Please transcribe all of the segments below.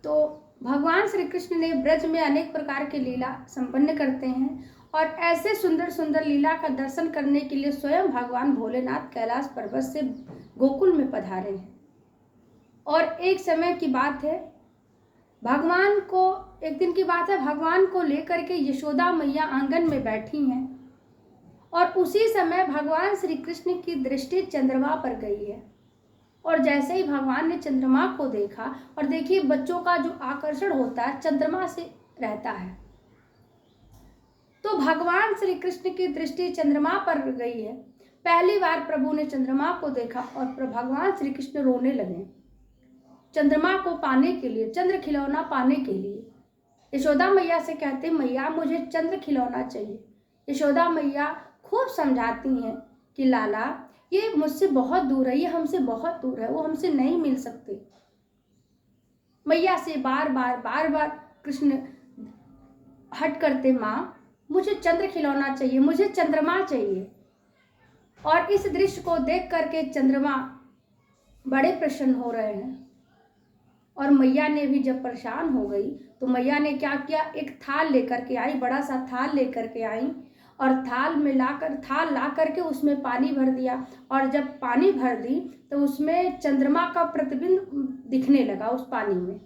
तो भगवान श्री कृष्ण ने ब्रज में अनेक प्रकार की लीला संपन्न करते हैं और ऐसे सुंदर सुंदर लीला का दर्शन करने के लिए स्वयं भगवान भोलेनाथ कैलाश पर्वत से गोकुल में पधारे हैं। और एक समय की बात है, एक दिन की बात है, भगवान को लेकर के यशोदा मैया आंगन में बैठी हैं और उसी समय भगवान श्री कृष्ण की दृष्टि चंद्रमा पर गई है। और जैसे ही भगवान ने चंद्रमा को देखा, और देखिए बच्चों का जो आकर्षण होता है चंद्रमा से रहता है, तो भगवान श्री कृष्ण की दृष्टि चंद्रमा पर गई है। पहली बार प्रभु ने चंद्रमा को देखा और भगवान श्री कृष्ण रोने लगे चंद्रमा को पाने के लिए, चंद्र खिलौना पाने के लिए। यशोदा मैया से कहते, मैया मुझे चंद्र खिलौना चाहिए। यशोदा मैया खूब समझाती हैं कि लाला ये मुझसे बहुत दूर है, ये हमसे बहुत दूर है, वो हमसे नहीं मिल सकते। मैया से बार बार कृष्ण हट करते, माँ मुझे चंद्र खिलौना चाहिए, मुझे चंद्रमा चाहिए। और इस दृश्य को देख करके चंद्रमा बड़े प्रसन्न हो रहे हैं। और मैया ने भी जब परेशान हो गई तो मैया ने क्या किया, एक थाल लेकर के आई, बड़ा सा थाल लेकर के आई और थाल ला करके उसमें पानी भर दिया। और जब पानी भर दी तो उसमें चंद्रमा का प्रतिबिंब दिखने लगा उस पानी में।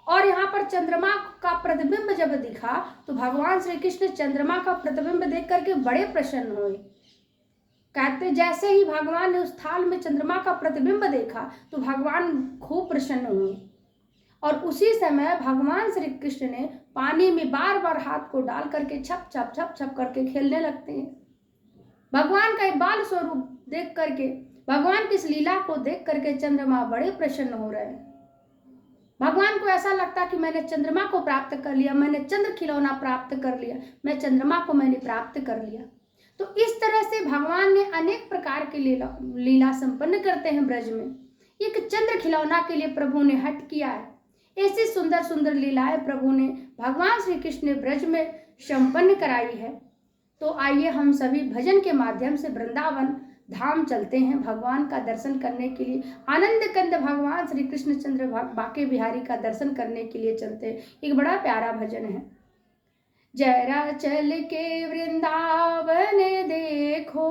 और यहाँ पर चंद्रमा का प्रतिबिंब जब दिखा तो भगवान श्री कृष्ण चंद्रमा का प्रतिबिंब देख करके बड़े प्रसन्न हुए। कहते जैसे ही भगवान ने उस थाल में चंद्रमा का प्रतिबिंब देखा तो भगवान खूब प्रसन्न हुए। और उसी समय भगवान श्री कृष्ण ने पानी में बार बार हाथ को डाल करके छप छप करके खेलने लगते हैं। भगवान का बाल स्वरूप देख करके, भगवान की इस लीला को देख करके चंद्रमा बड़े प्रसन्न हो रहे हैं। भगवान को ऐसा लगता कि मैंने चंद्रमा को प्राप्त कर लिया, मैंने चंद्र खिलौना प्राप्त कर लिया, मैं चंद्रमा को मैंने प्राप्त कर लिया। तो इस तरह से भगवान ने अनेक प्रकार की लीला संपन्न करते हैं ब्रज में। एक चंद्र खिलौना के लिए प्रभु ने हट किया है। ऐसी सुंदर सुंदर लीलाएं प्रभु ने, भगवान श्री कृष्ण ने ब्रज में संपन्न कराई है। तो आइए हम सभी भजन के माध्यम से वृंदावन धाम चलते हैं भगवान का दर्शन करने के लिए। आनंद कंद भगवान श्री कृष्ण चंद्र बाके बिहारी का दर्शन करने के लिए चलते हैं। एक बड़ा प्यारा भजन है। जरा चल के वृंदावन देखो,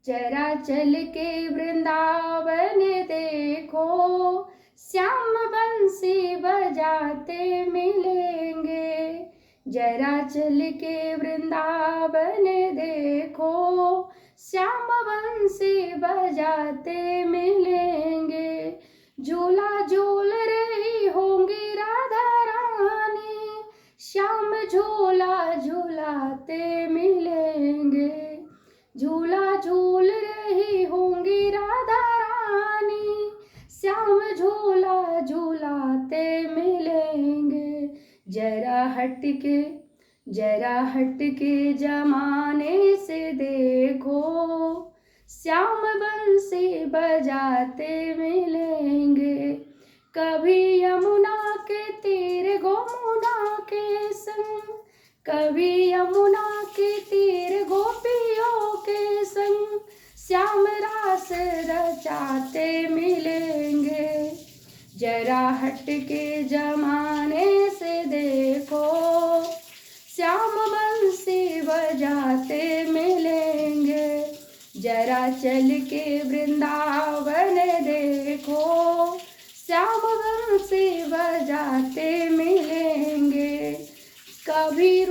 जरा चल के वृंदावन देखो, श्याम बंसी बजाते मिलेंगे। जरा चल के वृंदावन देखो, श्याम बंसी बजाते मिलेंगे। झूला झूल रही होंगी राधा रानी, श्याम झूला झूलाते मिलेंगे। झूला झूल रही होंगी राधा रानी, श्याम झूला झूलाते मिलेंगे। जरा हट के जमाने से देखो, श्याम बंसी बजाते मिलेंगे। कभी यमुना के तीर गोमुना के संग, कभी यमुना के तीर गोपियों के संग, श्याम रास रचाते मिलेंगे। जरा हट के जमाने से देखो, श्याम बंसी बजाते मिलेंगे। जरा चल के वृंदावन देखो, श्याम बंसी बजाते मिलेंगे। कभी